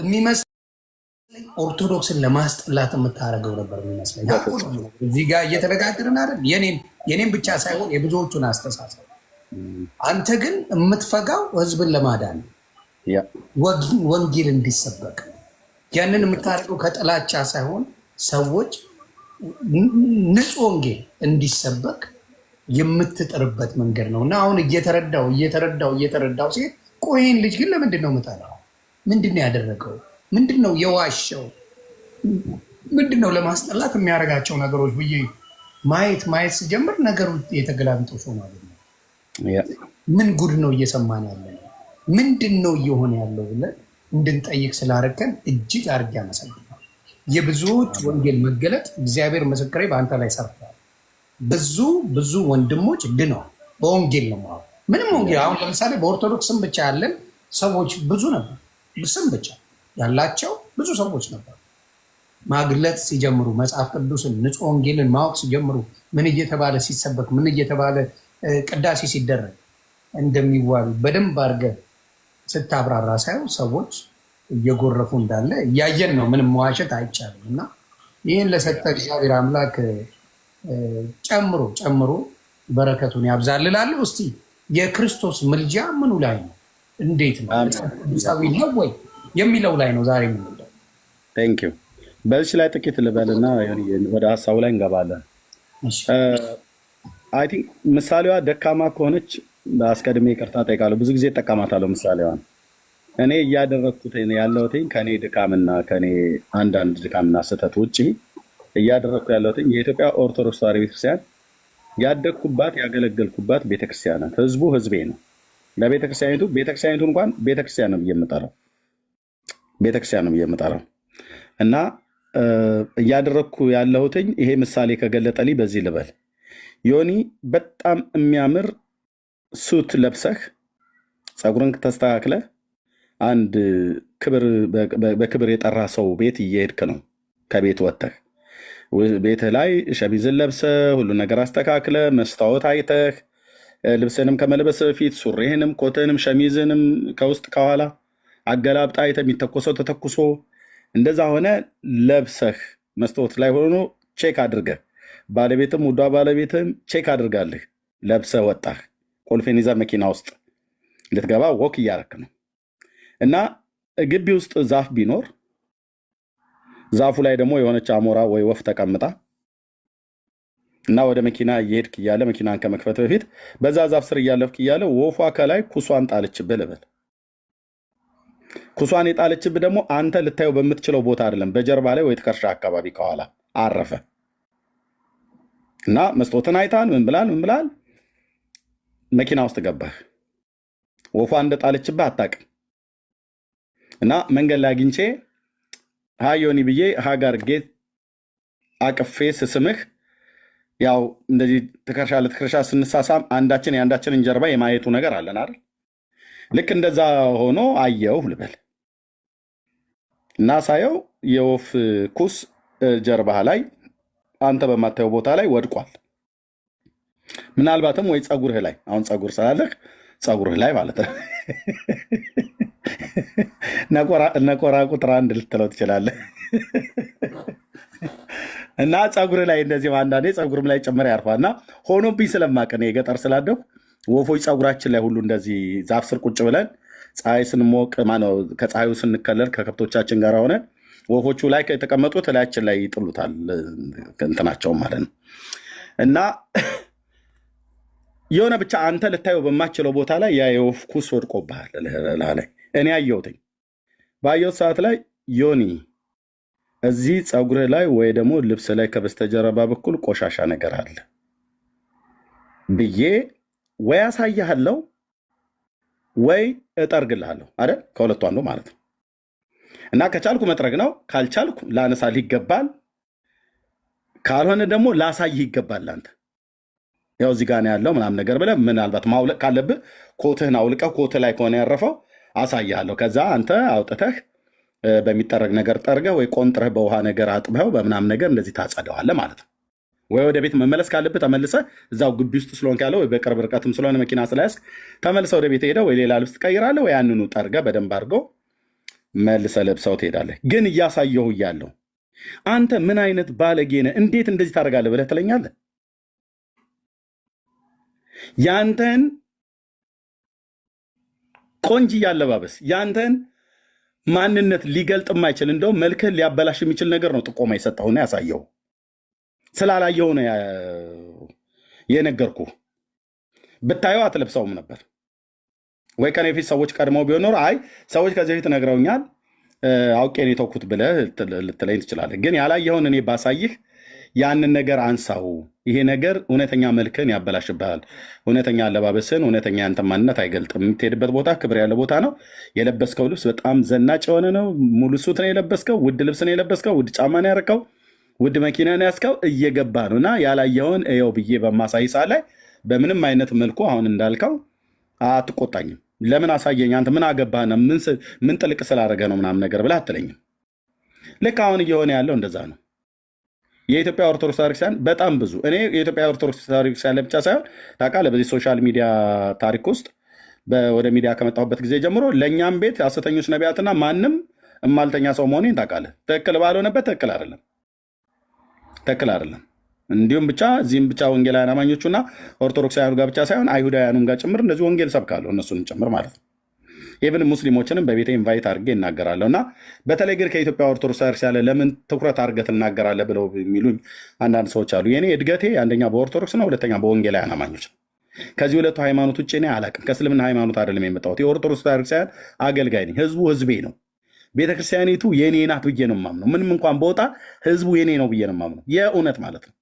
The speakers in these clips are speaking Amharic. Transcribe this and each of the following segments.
የሚመስለኝ ኦርቶዶክስን ለማስጠላት የምታደርገው ነበር የሚመስለኝ። እዚህ ጋር እየተነጋገርን አይደል? የኔም ብቻ ሳይሆን የብዙዎቹን አስተሳሰብ። አንተ ግን የምትፈጋው ህዝብን ለማዳን ወንጌል እንዲሰበክ ነው። ያንን የምታደርገው ከጥላቻ ሳይሆን ሰዎች ንጹህ ወንጌል እንዲሰበክ የምትጥርበት መንገድ ነው። እና አሁን እየተረዳው ሴት ቆይን ልጅ ግን ለምንድን ነው የምጠላው? ምንድን ነው ያደረገው? ምንድን ነው የዋሸው? ምንድን ነው ለማስጠላት የሚያደርጋቸው ነገሮች ብዬ ማየት ስጀምር ነገሩ የተገላቢጦሽ ነው ማለት ነው። ምን ጉድ ነው እየሰማን ያለ ነው? ምንድን ነው እየሆነ ያለው ብለን እንድንጠይቅ ስላደረገን እጅግ አድርጌ አመሰግናለሁ። የብዙዎች ወንጌል መገለጥ እግዚአብሔር ምስክሬ በአንተ ላይ ሰርተዋል። ብዙ ወንድሞች ድነዋል። በወንጌል ነው ማለት ምንም ወንጌል። አሁን ለምሳሌ በኦርቶዶክስ ስም ብቻ ያለን ሰዎች ብዙ ነበር። ስም ብቻ ያላቸው ብዙ ሰዎች ነበሩ። ማግለጥ ሲጀምሩ መጽሐፍ ቅዱስን ንጹህ ወንጌልን ማወቅ ሲጀምሩ ምን እየተባለ ሲሰበክ ምን እየተባለ ቅዳሴ ሲደረግ እንደሚዋሉ በደንብ አድርገህ ስታብራራ ሳይሆን ሰዎች እየጎረፉ እንዳለ እያየን ነው። ምንም መዋሸት አይቻልም። እና ይህን ለሰጠ እግዚአብሔር አምላክ ጨምሮ በረከቱን ያብዛልላለሁ። እስቲ የክርስቶስ ምልጃ ምኑ ላይ ነው? እንዴት ነው? ቅዱሳዊ ነው ወይ የሚለው ላይ ነው ዛሬ የምንለው። ቴንክ ዩ። በዚህ ላይ ጥቂት ልበልና ወደ ሀሳቡ ላይ እንገባለን። አይ ቲንክ ምሳሌዋ ደካማ ከሆነች አስቀድሜ ይቅርታ ጠይቃለሁ። ብዙ ጊዜ እጠቀማታለሁ ምሳሌዋን። እኔ እያደረግኩት ያለሁት ከኔ ድካምና ከኔ አንዳንድ ድካምና ስህተት ውጭ እያደረግኩ ያለሁት የኢትዮጵያ ኦርቶዶክስ ተዋሕዶ ቤተክርስቲያን ያደግኩባት ያገለገልኩባት ቤተክርስቲያን ናት። ህዝቡ ህዝቤ ነው። ቤተክርስቲያኒቱ እንኳን ቤተክርስቲያን ነው ብዬ የምጠራው እና እያደረግኩ ያለሁትኝ ይሄ ምሳሌ ከገለጠልኝ በዚህ ልበል። ዮኒ በጣም የሚያምር ሱት ለብሰህ ፀጉርን ተስተካክለ አንድ በክብር የጠራ ሰው ቤት እየሄድክ ነው። ከቤት ወጥተህ ቤትህ ላይ ሸሚዝን ለብሰህ ሁሉ ነገር አስተካክለ መስታወት አይተህ ልብስንም ከመልበስ በፊት ሱሪህንም ኮትህንም ሸሚዝንም ከውስጥ ከኋላ አገላብጣ አይተህ የሚተኮሰው ተተኩሶ እንደዛ ሆነ ለብሰህ መስታወት ላይ ሆኖ ቼክ አድርገህ ባለቤትም ውዷ ባለቤትም ቼክ አድርጋለህ ለብሰህ ወጣህ። ቁልፌን ይዘህ መኪና ውስጥ ልትገባ ወክ እያረክ ነው እና ግቢ ውስጥ ዛፍ ቢኖር ዛፉ ላይ ደግሞ የሆነች አሞራ ወይ ወፍ ተቀምጣ እና ወደ መኪና እየሄድክ እያለ መኪናን ከመክፈት በፊት በዛ ዛፍ ስር እያለፍክ እያለ ወፏ ከላይ ኩሷን ጣለችብህ ልበል። ኩሷን የጣለችብህ ደግሞ አንተ ልታየው በምትችለው ቦታ አይደለም፣ በጀርባ ላይ ወይ ትከሻ አካባቢ ከኋላ አረፈ እና መስታወትን አይታል ምን ብላል መኪና ውስጥ ገባህ። ወፏ እንደጣለችብህ አታውቅም እና መንገድ ላይ አግኝቼ ሃዮኒ ብዬ ሀጋር ጌት አቅፌ ስስምህ ያው እንደዚህ ትከሻ ለትከሻ ስንሳሳም አንዳችን የአንዳችንን ጀርባ የማየቱ ነገር አለን አይደል? ልክ እንደዛ ሆኖ አየው ልበል እና ሳየው የወፍ ኩስ ጀርባህ ላይ አንተ በማታየው ቦታ ላይ ወድቋል። ምናልባትም ወይ ፀጉርህ ላይ አሁን ፀጉር ስላለህ ፀጉርህ ላይ ማለት ነው ነቆራ ቁጥር 1 ልትለው ትችላለህ እና ፀጉርህ ላይ እንደዚህ አንዳንዴ ፀጉርም ላይ ጭምር ያርፋል እና ሆኖብኝ ስለማቅ ነው የገጠር ስላደኩ ወፎች ፀጉራችን ላይ ሁሉ እንደዚህ ዛፍ ስር ቁጭ ብለን ፀሐይ ስንሞቅ ማነው ከፀሐዩ ስንከለል ከከብቶቻችን ጋር ሆነ ወፎቹ ላይ የተቀመጡት ላያችን ላይ ይጥሉታል እንትናቸው ማለት ነው እና የሆነ ብቻ አንተ ልታየው በማችለው ቦታ ላይ ያ የወፍ ኩስ ወድቆብሃል ላይ እኔ አየሁትኝ። ባየሁት ሰዓት ላይ ዮኒ እዚህ ፀጉርህ ላይ ወይ ደግሞ ልብስ ላይ ከበስተጀርባ በኩል ቆሻሻ ነገር አለ ብዬ ወይ አሳያለሁ ወይ እጠርግልሃለሁ አይደል? ከሁለቱ አንዱ ማለት ነው እና ከቻልኩ መጥረግ ነው፣ ካልቻልኩ ላነሳልህ ይገባል፣ ካልሆነ ደግሞ ላሳይህ ይገባል። አንተ ያው እዚህ ጋር ነው ያለው ምናምን ነገር ብለህ ምናልባት ማውለቅ ካለብህ ኮትህን አውልቀህ ኮትህ ላይ ከሆነ ያረፈው አሳያለሁ። ከዛ አንተ አውጥተህ በሚጠረግ ነገር ጠርገህ ወይ ቆንጥረህ በውሃ ነገር አጥበው በምናምን ነገር እንደዚህ ታጸደዋለህ ማለት ነው። ወይ ወደ ቤት መመለስ ካለብህ ተመልሰህ እዛው ግቢ ውስጥ ስለሆንክ ያለው ወይ በቅርብ ርቀትም ስለሆነ መኪና ስለያዝክ ተመልሰህ ወደ ቤት ሄደህ ወይ ሌላ ልብስ ትቀይራለህ ወይ ያንኑ ጠርገህ በደንብ አድርገው መልሰ ለብሰው ትሄዳለህ። ግን እያሳየሁ እያለሁ አንተ ምን አይነት ባለጌ ነህ፣ እንዴት እንደዚህ ታደርጋለህ ብለህ ትለኛለህ። ያንተን ቆንጅዬ አለባበስ ያንተን ማንነት ሊገልጥ የማይችል እንደውም መልክህን ሊያበላሽ የሚችል ነገር ነው ጥቆማ የሰጠሁና ያሳየው። ስላላየው ነው የነገርኩ። ብታየው አትለብሰውም ነበር ወይ? ከኔ ፊት ሰዎች ቀድመው ቢሆን ኖሮ አይ ሰዎች ከዚህ ፊት ነግረውኛል አውቄን የተውኩት ብለህ ልትለኝ ትችላለህ። ግን ያላየኸውን እኔ ባሳይህ ያንን ነገር አንሳው። ይሄ ነገር እውነተኛ መልክን ያበላሽብሃል። እውነተኛ አለባበስን፣ እውነተኛ ያንተን ማንነት አይገልጥም። የምትሄድበት ቦታ ክብር ያለ ቦታ ነው። የለበስከው ልብስ በጣም ዘናጭ የሆነ ነው። ሙሉ ሱት ነው የለበስከው፣ ውድ ልብስ ነው የለበስከው፣ ውድ ጫማ ነው ያረከው፣ ውድ መኪና ነው ያስከው። እየገባ ነው እና ያላየኸውን እየው ብዬ በማሳይ ሰዓት ላይ በምንም አይነት መልኩ አሁን እንዳልከው አትቆጣኝም። ለምን አሳየኝ አንተ ምን አገባህና ምን ጥልቅ ስላደረገ ነው ምናምን ነገር ብለህ አትለኝም። ልክ አሁን እየሆነ ያለው እንደዛ ነው። የኢትዮጵያ ኦርቶዶክስ ቤተክርስቲያን በጣም ብዙ እኔ የኢትዮጵያ ኦርቶዶክስ ቤተክርስቲያን ብቻ ሳይሆን ታውቃለህ፣ በዚህ ሶሻል ሚዲያ ታሪክ ውስጥ ወደ ሚዲያ ከመጣሁበት ጊዜ ጀምሮ ለእኛም ቤት ሐሰተኞች ነቢያትና ማንም እማልተኛ ሰው መሆኔን ታውቃለህ። ትክክል ባልሆነበት ትክክል አይደለም። እንዲሁም ብቻ እዚህም ብቻ ወንጌላውያን አማኞቹና ኦርቶዶክሳውያኑ ጋር ብቻ ሳይሆን አይሁዳውያኑም ጋር ጭምር እንደዚህ ወንጌል ሰብካለሁ፣ እነሱንም ጭምር ማለት ነው። ኢቭን ሙስሊሞችንም በቤቴ ኢንቫይት አድርጌ እናገራለሁ። እና በተለይ ግን ከኢትዮጵያ ኦርቶዶክስ ያለ ለምን ትኩረት አድርገህ ትናገራለህ ብለው የሚሉኝ አንዳንድ ሰዎች አሉ። የኔ እድገቴ አንደኛ በኦርቶዶክስ ነው፣ ሁለተኛ በወንጌላውያን አማኞች ነው። ከዚህ ሁለቱ ሃይማኖት ውጭ እኔ አላውቅም። ከእስልምና ሃይማኖት አይደለም የመጣሁት። የኦርቶዶክስ ቤተክርስቲያን አገልጋይ ነኝ። ህዝቡ ህዝቤ ነው። ቤተክርስቲያኒቱ የኔ ናት ብዬ ነው የማምነው። ምንም እንኳን በወጣ ህዝቡ የኔ ነው ብዬ ነው የማምነው፣ የእውነት ማለት ነው።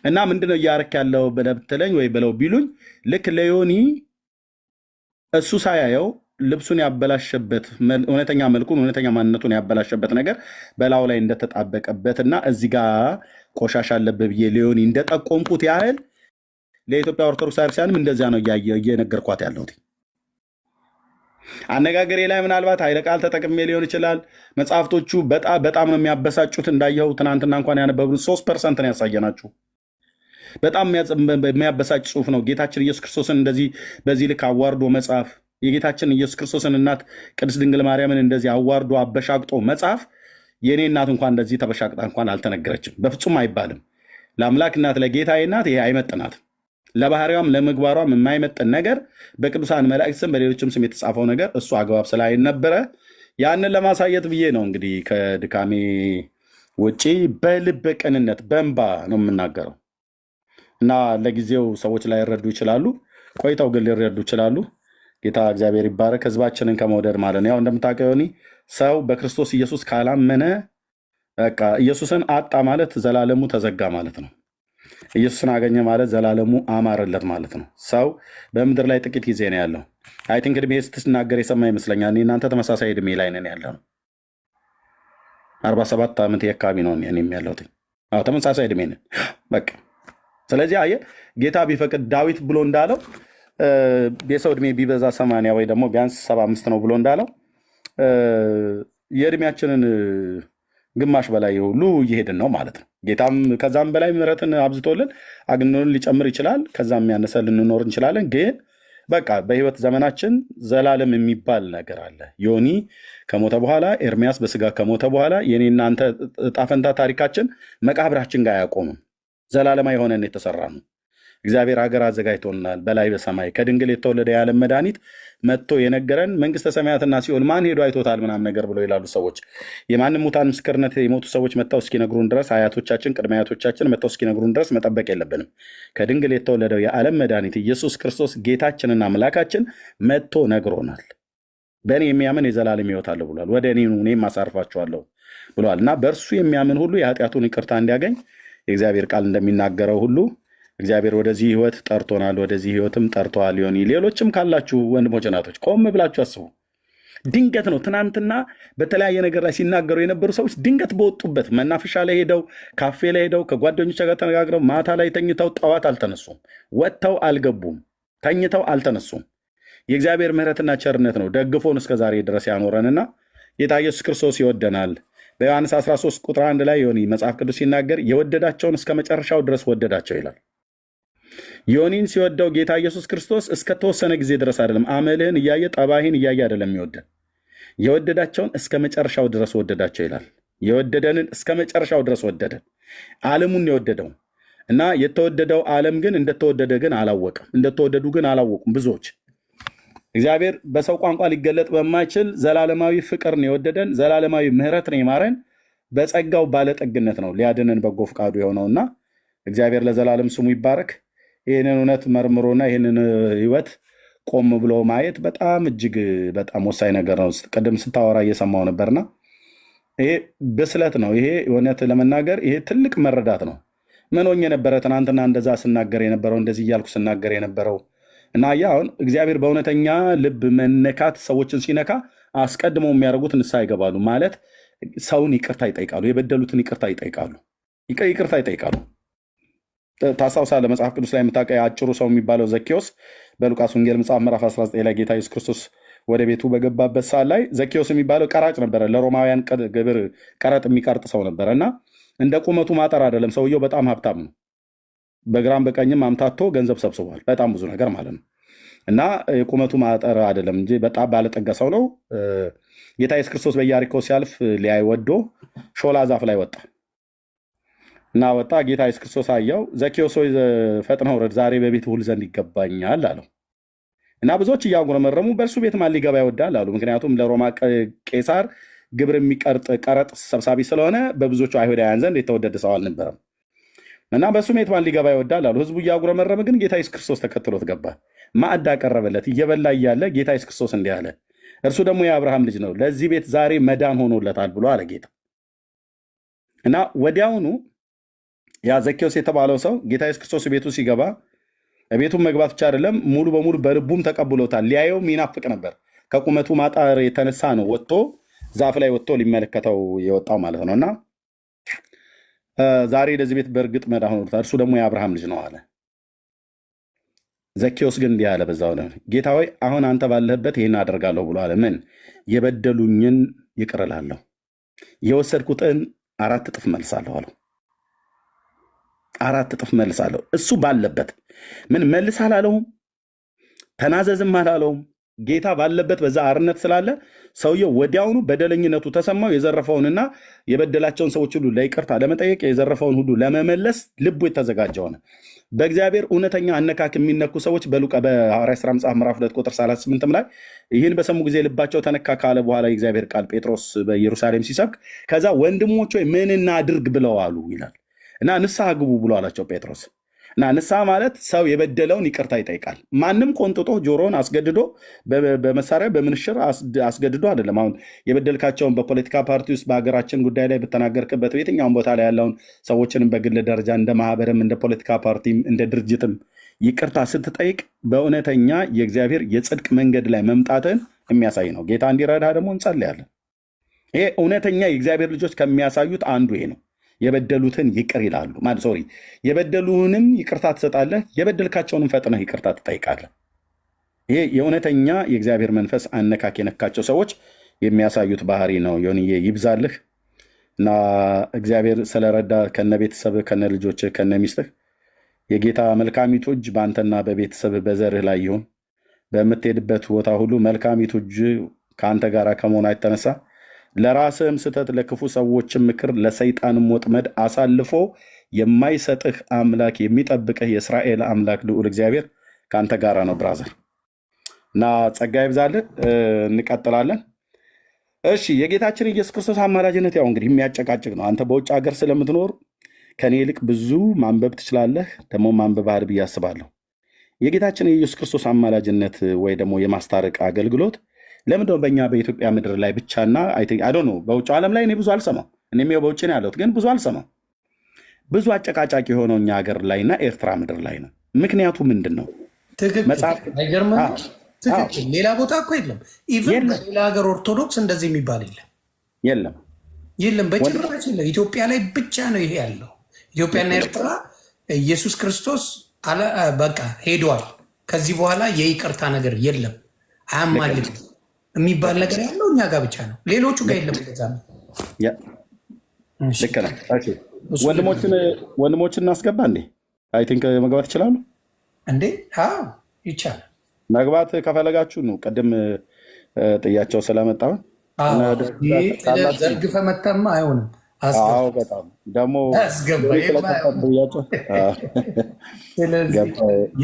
እና ምንድነው እያረክ ያለው ብትለኝ ወይ ብለው ቢሉኝ ልክ ለዮኒ እሱ ሳያየው ልብሱን ያበላሸበት እውነተኛ መልኩን እውነተኛ ማንነቱን ያበላሸበት ነገር በላዩ ላይ እንደተጣበቀበትና እዚህ ጋር ቆሻሻ አለበት ብዬ ለዮኒ እንደጠቆምኩት ያህል ለኢትዮጵያ ኦርቶዶክስ ቤተክርስቲያንም እንደዚያ ነው እየነገርኳት ያለሁት። አነጋገሬ ላይ ምናልባት ኃይለ ቃል ተጠቅሜ ሊሆን ይችላል። መጽሐፍቶቹ በጣም ነው የሚያበሳጩት። እንዳየኸው ትናንትና እንኳን ያነበብን 3% ነው ያሳየናችሁ። በጣም የሚያበሳጭ ጽሁፍ ነው። ጌታችን ኢየሱስ ክርስቶስን እንደዚህ በዚህ ልክ አዋርዶ መጽሐፍ፣ የጌታችን ኢየሱስ ክርስቶስን እናት ቅድስት ድንግል ማርያምን እንደዚህ አዋርዶ አበሻቅጦ መጽሐፍ። የእኔ እናት እንኳን እንደዚህ ተበሻቅጣ እንኳን አልተነገረችም። በፍጹም አይባልም። ለአምላክ እናት ለጌታዬ እናት ይሄ አይመጥናትም። ለባህሪዋም ለምግባሯም የማይመጥን ነገር በቅዱሳን መላእክት ስም በሌሎችም ስም የተጻፈው ነገር እሱ አግባብ ስላልነበረ ያንን ለማሳየት ብዬ ነው እንግዲህ ከድካሜ ውጪ በልበ ቅንነት በእንባ ነው የምናገረው። እና ለጊዜው ሰዎች ላይረዱ ይችላሉ፣ ቆይተው ግን ሊረዱ ይችላሉ። ጌታ እግዚአብሔር ይባረክ። ህዝባችንን ከመውደድ ማለት ነው። ያው እንደምታውቀው ሰው በክርስቶስ ኢየሱስ ካላመነ በቃ ኢየሱስን አጣ ማለት ዘላለሙ ተዘጋ ማለት ነው። ኢየሱስን አገኘ ማለት ዘላለሙ አማረለት ማለት ነው። ሰው በምድር ላይ ጥቂት ጊዜ ነው ያለው። አይ ቲንክ እድሜ ስትናገር የሰማ ይመስለኛል። እናንተ ተመሳሳይ እድሜ ላይ ነን ያለ ነው። 47 ዓመት የአካባቢ ነው እኔም ያለሁት። ተመሳሳይ እድሜ ነን በቃ። ስለዚህ አየህ ጌታ ቢፈቅድ ዳዊት ብሎ እንዳለው የሰው እድሜ ቢበዛ 80 ወይ ደግሞ ቢያንስ 75 ነው ብሎ እንዳለው የእድሜያችንን ግማሽ በላይ ሁሉ እየሄድን ነው ማለት ነው። ጌታም ከዛም በላይ ምሕረትን አብዝቶልን አግኖን ሊጨምር ይችላል። ከዛም ያነሰ ልንኖር እንችላለን። ግን በቃ በህይወት ዘመናችን ዘላለም የሚባል ነገር አለ። ዮኒ ከሞተ በኋላ ኤርሚያስ በስጋ ከሞተ በኋላ የኔ እናንተ ዕጣ ፈንታ ታሪካችን መቃብራችን ጋር አያቆምም። ዘላለማ የሆነን የተሰራ ነው። እግዚአብሔር ሀገር አዘጋጅቶልናል በላይ በሰማይ ከድንግል የተወለደ የዓለም መድኃኒት መጥቶ የነገረን መንግስተ ሰማያትና ሲኦል ማን ሄዶ አይቶታል ምናምን ነገር ብለው ይላሉ ሰዎች። የማንም ሙታን ምስክርነት የሞቱ ሰዎች መጥተው እስኪነግሩን ድረስ አያቶቻችን ቅድመ አያቶቻችን መጥተው እስኪነግሩን ድረስ መጠበቅ የለብንም። ከድንግል የተወለደው የዓለም መድኃኒት ኢየሱስ ክርስቶስ ጌታችንና አምላካችን መጥቶ ነግሮናል። በእኔ የሚያምን የዘላለም ሕይወት አለው ብሏል። ወደ እኔ ኑ እኔም አሳርፋችኋለሁ ብሏል። እና በእርሱ የሚያምን ሁሉ የኃጢአቱን ይቅርታ እንዲያገኝ የእግዚአብሔር ቃል እንደሚናገረው ሁሉ እግዚአብሔር ወደዚህ ህይወት ጠርቶናል። ወደዚህ ህይወትም ጠርተዋል። ዮኒ ሌሎችም ካላችሁ ወንድሞች እናቶች ቆም ብላችሁ አስቡ። ድንገት ነው ትናንትና በተለያየ ነገር ላይ ሲናገሩ የነበሩ ሰዎች ድንገት በወጡበት መናፈሻ ላይ ሄደው ካፌ ላይ ሄደው ከጓደኞች ጋር ተነጋግረው ማታ ላይ ተኝተው ጠዋት አልተነሱም። ወጥተው አልገቡም። ተኝተው አልተነሱም። የእግዚአብሔር ምሕረትና ቸርነት ነው ደግፎን እስከዛሬ ድረስ ያኖረንና ጌታ ኢየሱስ ክርስቶስ ይወደናል። በዮሐንስ 13 ቁጥር 1 ላይ ዮኒ መጽሐፍ ቅዱስ ሲናገር የወደዳቸውን እስከ መጨረሻው ድረስ ወደዳቸው ይላል። ዮኒን ሲወደው ጌታ ኢየሱስ ክርስቶስ እስከተወሰነ ጊዜ ድረስ አይደለም፣ አመልህን እያየ ጠባይህን እያየ አይደለም የሚወደን። የወደዳቸውን እስከ መጨረሻው ድረስ ወደዳቸው ይላል። የወደደንን እስከ መጨረሻው ድረስ ወደደን። ዓለሙን የወደደው እና የተወደደው ዓለም ግን እንደተወደደ ግን አላወቅም፣ እንደተወደዱ ግን አላወቁም ብዙዎች። እግዚአብሔር በሰው ቋንቋ ሊገለጥ በማይችል ዘላለማዊ ፍቅር ነው የወደደን፣ ዘላለማዊ ምሕረት ነው የማረን፣ በጸጋው ባለጠግነት ነው ሊያድነን በጎ ፈቃዱ የሆነውና እግዚአብሔር ለዘላለም ስሙ ይባረክ። ይህንን እውነት መርምሮና ይህንን ህይወት ቆም ብሎ ማየት በጣም እጅግ በጣም ወሳኝ ነገር ነው። ቅድም ስታወራ እየሰማው ነበርና ይሄ ብስለት ነው። ይሄ እውነት ለመናገር ይሄ ትልቅ መረዳት ነው። ምን ሆኜ ነበረ ትናንትና እንደዛ ስናገር የነበረው እንደዚህ እያልኩ ስናገር የነበረው እና አሁን እግዚአብሔር በእውነተኛ ልብ መነካት ሰዎችን ሲነካ አስቀድመው የሚያደርጉት ንስሐ ይገባሉ ማለት ሰውን ይቅርታ ይጠይቃሉ፣ የበደሉትን ይቅርታ ይጠይቃሉ፣ ይቅርታ ይጠይቃሉ። ታስታውሳለህ መጽሐፍ ቅዱስ ላይ የምታውቀው አጭሩ ሰው የሚባለው ዘኬዎስ በሉቃስ ወንጌል መጽሐፍ ምዕራፍ 19 ላይ ጌታ ኢየሱስ ክርስቶስ ወደ ቤቱ በገባበት ሰዓት ላይ ዘኬዎስ የሚባለው ቀራጭ ነበረ፣ ለሮማውያን ግብር ቀረጥ የሚቀርጥ ሰው ነበረ እና እንደ ቁመቱ ማጠር አይደለም፣ ሰውየው በጣም ሀብታም ነው። በግራም በቀኝም አምታቶ ገንዘብ ሰብስቧል፣ በጣም ብዙ ነገር ማለት ነው። እና የቁመቱ ማጠር አይደለም እንጂ በጣም ባለጠጋ ሰው ነው። ጌታ ኢየሱስ ክርስቶስ በኢያሪኮ ሲያልፍ ሊያይ ወዶ ሾላ ዛፍ ላይ ወጣ እና ወጣ። ጌታ ኢየሱስ ክርስቶስ አየው። ዘኬዎስ ሆይ ፈጥነህ ውረድ፣ ዛሬ በቤት ሁል ዘንድ ይገባኛል አለው። እና ብዙዎች እያጉረመረሙ በእርሱ ቤት ማን ሊገባ ይወዳል አሉ። ምክንያቱም ለሮማ ቄሳር ግብር የሚቀርጥ ቀረጥ ሰብሳቢ ስለሆነ በብዙዎቹ አይሁዳውያን ዘንድ የተወደደ ሰው አልነበረም። እና በእሱ ቤት ማን ሊገባ ይወዳል አሉ። ህዝቡ እያጉረመረመ ግን ጌታ ኢየሱስ ክርስቶስ ተከትሎት ገባ። ማዕድ አቀረበለት። እየበላ እያለ ጌታ ኢየሱስ ክርስቶስ እንዲህ አለ፣ እርሱ ደግሞ የአብርሃም ልጅ ነው፣ ለዚህ ቤት ዛሬ መዳን ሆኖለታል ብሎ አለ ጌታ። እና ወዲያውኑ ያ ዘኬዎስ የተባለው ሰው ጌታ ኢየሱስ ክርስቶስ ቤቱ ሲገባ ቤቱን መግባት ብቻ አይደለም ሙሉ በሙሉ በልቡም ተቀብሎታል። ሊያየውም ይናፍቅ ነበር። ከቁመቱ ማጣር የተነሳ ነው ወጥቶ ዛፍ ላይ ወጥቶ ሊመለከተው የወጣው ማለት ነው። እና ዛሬ ለዚህ ቤት በእርግጥ መዳን ሆኖለታል፣ እርሱ ደግሞ የአብርሃም ልጅ ነው አለ። ዘኬዎስ ግን እንዲህ አለ በዛው ላይ፣ ጌታ ሆይ አሁን አንተ ባለህበት ይህን አደርጋለሁ ብሎ አለ። ምን? የበደሉኝን ይቅር እላለሁ፣ የወሰድኩትን 4 እጥፍ መልሳለሁ አለው። 4 እጥፍ መልሳለሁ። እሱ ባለበት ምን መልስ አላለውም፣ ተናዘዝም አላለውም። ጌታ ባለበት በዛ አርነት ስላለ ሰውየው ወዲያውኑ በደለኝነቱ ተሰማው። የዘረፈውንና የበደላቸውን ሰዎች ሁሉ ለይቅርታ ለመጠየቅ የዘረፈውን ሁሉ ለመመለስ ልቡ የተዘጋጀ ሆነ። በእግዚአብሔር እውነተኛ አነካክ የሚነኩ ሰዎች በሐዋርያት ሥራ መጽሐፍ ምዕራፍ 2 ቁጥር 38 ላይ ይህን በሰሙ ጊዜ ልባቸው ተነካ ካለ በኋላ የእግዚአብሔር ቃል ጴጥሮስ በኢየሩሳሌም ሲሰብክ ከዛ ወንድሞች ሆይ ምን እናድርግ ብለው አሉ ይላል እና ንስሐ ግቡ ብሎ አላቸው ጴጥሮስ። እና ንስሐ ማለት ሰው የበደለውን ይቅርታ ይጠይቃል። ማንም ቆንጥጦ ጆሮን አስገድዶ በመሳሪያ በምንሽር አስገድዶ አይደለም። አሁን የበደልካቸውን በፖለቲካ ፓርቲ ውስጥ በሀገራችን ጉዳይ ላይ በተናገርክበት የትኛውን ቦታ ላይ ያለውን ሰዎችንም በግል ደረጃ እንደ ማህበርም እንደ ፖለቲካ ፓርቲም እንደ ድርጅትም ይቅርታ ስትጠይቅ በእውነተኛ የእግዚአብሔር የጽድቅ መንገድ ላይ መምጣትን የሚያሳይ ነው። ጌታ እንዲረዳ ደግሞ እንጸልያለን። ይሄ እውነተኛ የእግዚአብሔር ልጆች ከሚያሳዩት አንዱ ይሄ ነው። የበደሉትን ይቅር ይላሉ። ሶሪ የበደሉንም ይቅርታ ትሰጣለህ፣ የበደልካቸውንም ፈጥነህ ይቅርታ ትጠይቃለህ። ይሄ የእውነተኛ የእግዚአብሔር መንፈስ አነካክ የነካቸው ሰዎች የሚያሳዩት ባህሪ ነው። ዮኒዬ ይብዛልህ እና እግዚአብሔር ስለረዳ ከነ ቤተሰብህ ከነ ልጆችህ ከነ ሚስትህ የጌታ መልካሚቱ እጅ በአንተና በቤተሰብህ በዘርህ ላይ ይሁን። በምትሄድበት ቦታ ሁሉ መልካሚቱ እጅ ከአንተ ጋር ከመሆኗ የተነሳ ለራስህም ስተት ለክፉ ሰዎችም ምክር ለሰይጣንም ወጥመድ አሳልፎ የማይሰጥህ አምላክ የሚጠብቅህ የእስራኤል አምላክ ልዑል እግዚአብሔር ከአንተ ጋራ ነው ብራዘር እና ጸጋ ይብዛልህ። እንቀጥላለን። እሺ የጌታችን ኢየሱስ ክርስቶስ አማላጅነት ያው እንግዲህ የሚያጨቃጭቅ ነው። አንተ በውጭ ሀገር ስለምትኖር ከኔ ይልቅ ብዙ ማንበብ ትችላለህ፣ ደግሞ ማንበብ አድርግ ብዬ አስባለሁ። የጌታችን የኢየሱስ ክርስቶስ አማላጅነት ወይ ደግሞ የማስታረቅ አገልግሎት ለምንድነው በእኛ በኢትዮጵያ ምድር ላይ ብቻና ነው? በውጭ ዓለም ላይ እኔ ብዙ አልሰማም። እኔም በውጭ ነው ያለሁት፣ ግን ብዙ አልሰማም። ብዙ አጨቃጫቂ የሆነው እኛ ሀገር ላይና ኤርትራ ምድር ላይ ነው። ምክንያቱ ምንድን ነው? ትክክል። ሌላ ቦታ እኮ የለም። ኢቨን በሌላ ሀገር ኦርቶዶክስ እንደዚህ የሚባል የለም፣ በጭራሽ የለም። ኢትዮጵያ ላይ ብቻ ነው ይሄ ያለው። ኢትዮጵያና ኤርትራ ኢየሱስ ክርስቶስ በቃ ሄዷል፣ ከዚህ በኋላ የይቅርታ ነገር የለም፣ አያማልድም የሚባል ነገር ያለው እኛ ጋር ብቻ ነው፣ ሌሎቹ ጋር የለም። ልክ ነህ። ወንድሞችን እናስገባ እንዴ? አይ ቲንክ መግባት ይችላሉ እንዴ? ይቻላል። መግባት ከፈለጋችሁ ነው። ቅድም ጥያቸው ስለመጣሁ ዘርግፈ መተማ አይሆንም። በጣም ደግሞ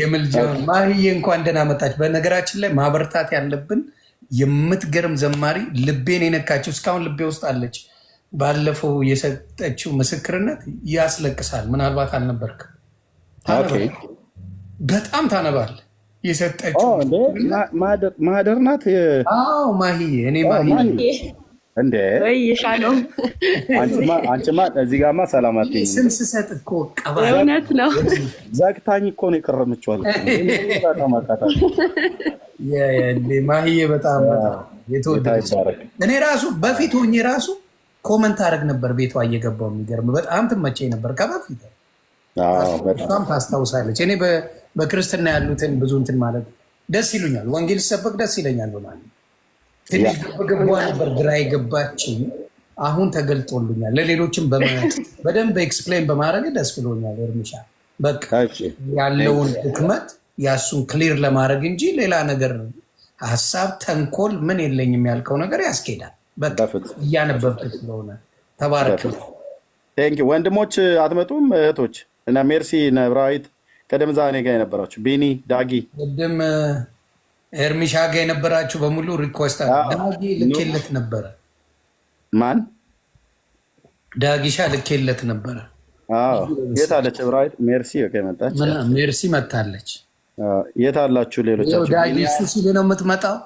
የምልጃውን ማህዬ እንኳን ደህና መጣች። በነገራችን ላይ ማበርታት ያለብን የምትገርም ዘማሪ ልቤን የነካችው እስካሁን ልቤ ውስጥ አለች። ባለፈው የሰጠችው ምስክርነት ያስለቅሳል። ምናልባት አልነበርክም። በጣም ታነባል። የሰጠችው ማህደር ናት። ማህዬ እኔ ማህዬ እንዴ አንቺማ እዚህ ጋማ ሰላም አትይኝ። ስም ስሰጥ እኮ እውነት ነው። ዘግታኝ እኮ ነው የከረመችው። ማህዬ በጣም የተወደደች። እኔ ራሱ በፊት ሆኜ ራሱ ኮመንት አደረግ ነበር ቤቷ እየገባው። የሚገርም በጣም ትመቸኝ ነበር ከበፊት። በጣም ታስታውሳለች። እኔ በክርስትና ያሉትን ብዙ እንትን ማለት ደስ ይሉኛል። ወንጌል ሲሰበክ ደስ ይለኛል በማለት ትንሽ ገባ ነበር ግራ የገባችኝ። አሁን ተገልጦልኛል። ለሌሎችም በደንብ ኤክስፕሌን በማድረግ ደስ ብሎኛል። እርምሻ በቃ ያለውን ድክመት ያሱን ክሊር ለማድረግ እንጂ ሌላ ነገር ሀሳብ ተንኮል ምን የለኝም ያልከው ነገር ያስኬዳል። በቃ እያነበብክ ስለሆነ ተባረክ። ወንድሞች አትመጡም? እህቶች እና ሜርሲ ነብራዊት ቀደም ዛ እኔ ጋ የነበራችሁ ቤኒ ዳጊ ቅድም ኤርሚሻ ጋ የነበራችሁ በሙሉ ሪኮስት ዳጊ ልኬለት ነበረ። ማን ዳጊሻ ልኬለት ነበረ። የት አለች ብራዊት? ሜርሲ መጣች። ሜርሲ መታለች። የት አላችሁ ሌሎቻችሁ? ዳጊ እሱ ሲል ነው የምትመጣው